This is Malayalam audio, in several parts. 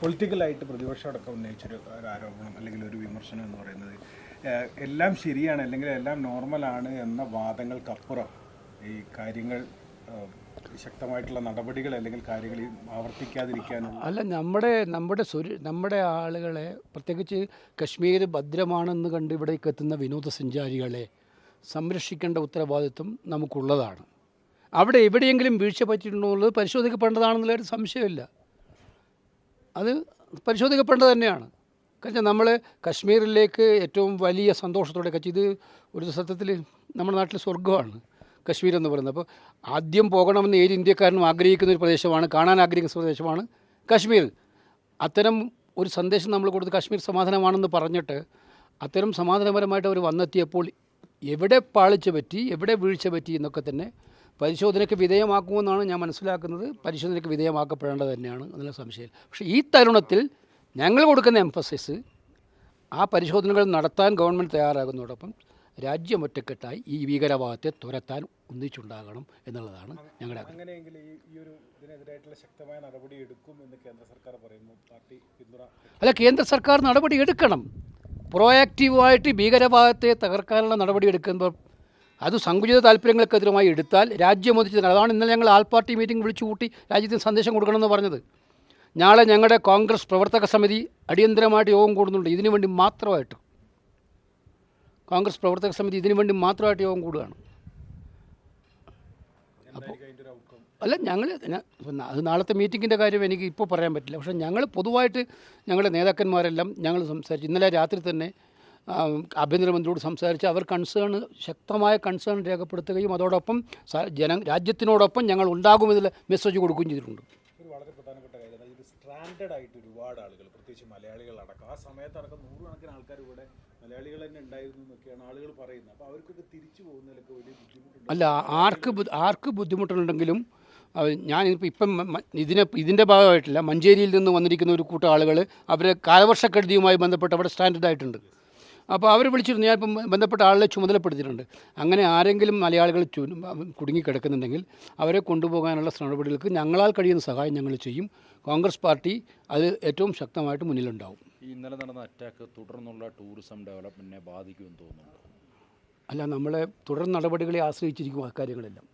പൊളിറ്റിക്കലായിട്ട് പ്രതിപക്ഷം അടക്കം ഉന്നയിച്ചൊരു ആരോപണം അല്ലെങ്കിൽ ഒരു വിമർശനം എന്ന് പറയുന്നത് എല്ലാം ശരിയാണ് അല്ലെങ്കിൽ എല്ലാം നോർമലാണ് എന്ന വാദങ്ങൾക്കപ്പുറം ഈ കാര്യങ്ങൾ ശക്തമായിട്ടുള്ള നടപടികൾ അല്ലെങ്കിൽ കാര്യങ്ങൾ ആവർത്തിക്കാതിരിക്കാനുള്ള അല്ല, നമ്മുടെ ആളുകളെ, പ്രത്യേകിച്ച് കശ്മീർ ഭദ്രമാണെന്ന് കണ്ട് ഇവിടേക്ക് എത്തുന്ന വിനോദസഞ്ചാരികളെ സംരക്ഷിക്കേണ്ട ഉത്തരവാദിത്വം നമുക്കുള്ളതാണ്. അവിടെ എവിടെയെങ്കിലും വീഴ്ച പറ്റിയിട്ടുണ്ടോ എന്നുള്ളത് പരിശോധിക്കപ്പെടേണ്ടതാണെന്നുള്ളൊരു സംശയമില്ല. അത് പരിശോധിക്കപ്പെടേണ്ടത് തന്നെയാണ്. കാരണം നമ്മൾ കശ്മീരിലേക്ക് ഏറ്റവും വലിയ സന്തോഷത്തോടെ ഇത് ഒരു സത്യത്തിൽ നമ്മുടെ നാട്ടിൽ സ്വർഗ്ഗമാണ് കശ്മീർ എന്ന് പറയുന്നത്. അപ്പോൾ ആദ്യം പോകണമെന്ന് ഏത് ഇന്ത്യക്കാരനും ആഗ്രഹിക്കുന്ന ഒരു പ്രദേശമാണ്, കാണാൻ ആഗ്രഹിക്കുന്ന പ്രദേശമാണ് കശ്മീർ. അത്തരം ഒരു സന്ദേശം നമ്മൾ കൊടുത്ത് കശ്മീർ സമാധാനമാണെന്ന് പറഞ്ഞിട്ട് അത്തരം സമാധാനപരമായിട്ട് അവർ വന്നെത്തിയപ്പോൾ എവിടെ പാളിച്ച പറ്റി, എവിടെ വീഴ്ച പറ്റി എന്നൊക്കെ തന്നെ പരിശോധനയ്ക്ക് വിധേയമാക്കുമെന്നാണ് ഞാൻ മനസ്സിലാക്കുന്നത്. പരിശോധനയ്ക്ക് വിധേയമാക്കപ്പെടേണ്ടത് തന്നെയാണ്, അതിനുള്ള സംശയം. പക്ഷേ ഈ തരുണത്തിൽ ഞങ്ങൾ കൊടുക്കുന്ന എംഫസിസ് ആ പരിശോധനകൾ നടത്താൻ ഗവൺമെൻറ് തയ്യാറാകുന്നതോടൊപ്പം രാജ്യം ഒറ്റക്കെട്ടായി ഈ ഭീകരവാദത്തെ തുരത്താൻ ഒന്നിച്ചുണ്ടാകണം എന്നുള്ളതാണ് ഞങ്ങളുടെ അങ്ങനെയെങ്കിൽ ഈ ഒരു ഇതിനെതിരായിട്ടുള്ള ശക്തമായ നടപടി എടുക്കും എന്ന് കേന്ദ്ര സർക്കാർ പറയുന്നു. പാർട്ടി പിന്തുണ അല്ല, കേന്ദ്ര സർക്കാർ നടപടി എടുക്കണം. പ്രോആക്റ്റീവായിട്ട് ഭീകരവാദത്തെ തകർക്കാനുള്ള നടപടി എടുക്കുമ്പോൾ അത് സങ്കുചിത താല്പര്യങ്ങൾക്കെതിരുമായി എടുത്താൽ രാജ്യം ഒന്നിച്ച്. അതാണ് ഇന്നലെ ഞങ്ങൾ ആൾ പാർട്ടി മീറ്റിംഗ് വിളിച്ചു കൂട്ടി രാജ്യത്തിന് സന്ദേശം കൊടുക്കണമെന്ന് പറഞ്ഞത്. നാളെ ഞങ്ങളുടെ കോൺഗ്രസ് പ്രവർത്തക സമിതി അടിയന്തരമായിട്ട് യോഗം കൂടുന്നുണ്ട്. ഇതിനു വേണ്ടി മാത്രമായിട്ട് കോൺഗ്രസ് പ്രവർത്തക സമിതി ഇതിനു വേണ്ടി മാത്രമായിട്ട് യോഗം കൂടുകയാണ്. അപ്പോൾ അല്ല, അത് നാളത്തെ മീറ്റിങ്ങിൻ്റെ കാര്യം എനിക്ക് ഇപ്പോൾ പറയാൻ പറ്റില്ല. പക്ഷേ ഞങ്ങൾ പൊതുവായിട്ട് ഞങ്ങളുടെ നേതാക്കന്മാരെല്ലാം ഞങ്ങൾ സംസാരിച്ചു. ഇന്നലെ രാത്രി തന്നെ ആഭ്യന്തരമന്ത്രിയോട് സംസാരിച്ച് അവർ ശക്തമായ കൺസേൺ രേഖപ്പെടുത്തുകയും അതോടൊപ്പം രാജ്യത്തിനോടൊപ്പം ഞങ്ങൾ ഉണ്ടാകുമെന്നുള്ള മെസ്സേജ് കൊടുക്കുകയും ചെയ്തിട്ടുണ്ട്. ഒരു വളരെ പ്രധാനപ്പെട്ട കാര്യം, ഇത് സ്ട്രാൻഡഡ് ആയിട്ട് ഒരുപാട് ആളുകൾ, പ്രത്യേകിച്ച് മലയാളികളടക്കം, ആ സമയത്തടക്കം നൂറുകണക്കിന് ആൾക്കാർ ഇവിടെ മലയാളികൾ തന്നെ ഉണ്ടായിരുന്നു എന്നൊക്കെയാണ് ആളുകൾ പറയുന്നത്. അപ്പോൾ അവർക്കൊക്കെ തിരിച്ചു പോകുന്നതിലൊക്കെ വലിയ ബുദ്ധിമുട്ടുണ്ട്. അല്ല, ആർക്ക് ബുദ്ധിമുട്ടുണ്ടെങ്കിലും ഇപ്പം ഇതിൻ്റെ ഭാഗമായിട്ടില്ല, മഞ്ചേരിയിൽ നിന്ന് വന്നിരിക്കുന്ന ഒരു കൂട്ടം ആളുകൾ അവർ കാലവർഷക്കെടുതിയുമായി ബന്ധപ്പെട്ട് അവിടെ സ്റ്റാൻഡേർഡ് ആയിട്ടുണ്ട്. അപ്പോൾ അവർ വിളിച്ചിരുന്നു. ഞാൻ ഇപ്പം ബന്ധപ്പെട്ട ആളെ ചുമതലപ്പെടുത്തിയിട്ടുണ്ട്. അങ്ങനെ ആരെങ്കിലും മലയാളികൾ കുടുങ്ങിക്കിടക്കുന്നുണ്ടെങ്കിൽ അവരെ കൊണ്ടുപോകാനുള്ള നടപടികൾക്ക് ഞങ്ങളാൽ കഴിയുന്ന സഹായം ഞങ്ങൾ ചെയ്യും. കോൺഗ്രസ് പാർട്ടി അത് ഏറ്റവും ശക്തമായിട്ട് മുന്നിലുണ്ടാവും. ഇന്നലെ നടന്ന അറ്റാക്ക് തുടർന്നുള്ള ടൂറിസം ഡെവലപ്മെൻറ്റിനെ ബാധിക്കുമെന്ന് തോന്നുന്നുണ്ട്. അല്ല, നമ്മളെ തുടർ നടപടികളെ ആശ്രയിച്ചിരിക്കും ആ കാര്യങ്ങളെല്ലാം.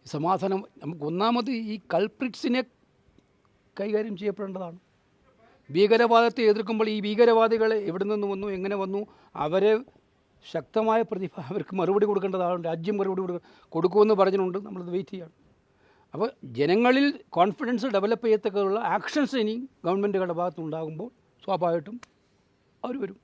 സമാധാനം നമുക്ക് ഒന്നാമത് ഈ കൾപ്രിറ്റ്സിനെ കൈകാര്യം ചെയ്യപ്പെടേണ്ടതാണ്. ഭീകരവാദത്തെ എതിർക്കുമ്പോൾ ഈ ഭീകരവാദികൾ എവിടെ നിന്ന് വന്നു, എങ്ങനെ വന്നു, അവരെ ശക്തമായ അവർക്ക് മറുപടി കൊടുക്കേണ്ടതാണ്. രാജ്യം മറുപടി കൊടുക്കുമെന്ന് പറഞ്ഞിട്ടുണ്ട്. നമ്മളത് വെയിറ്റ് ചെയ്യണം. അപ്പോൾ ജനങ്ങളിൽ കോൺഫിഡൻസ് ഡെവലപ്പ് ചെയ്യത്തക്കുള്ള ആക്ഷൻസ് ഇനി ഗവൺമെൻറ്റുകളുടെ ഭാഗത്തുനിന്നുണ്ടാകുമ്പോൾ സ്വാഭാവികമായിട്ടും അവർ വരും.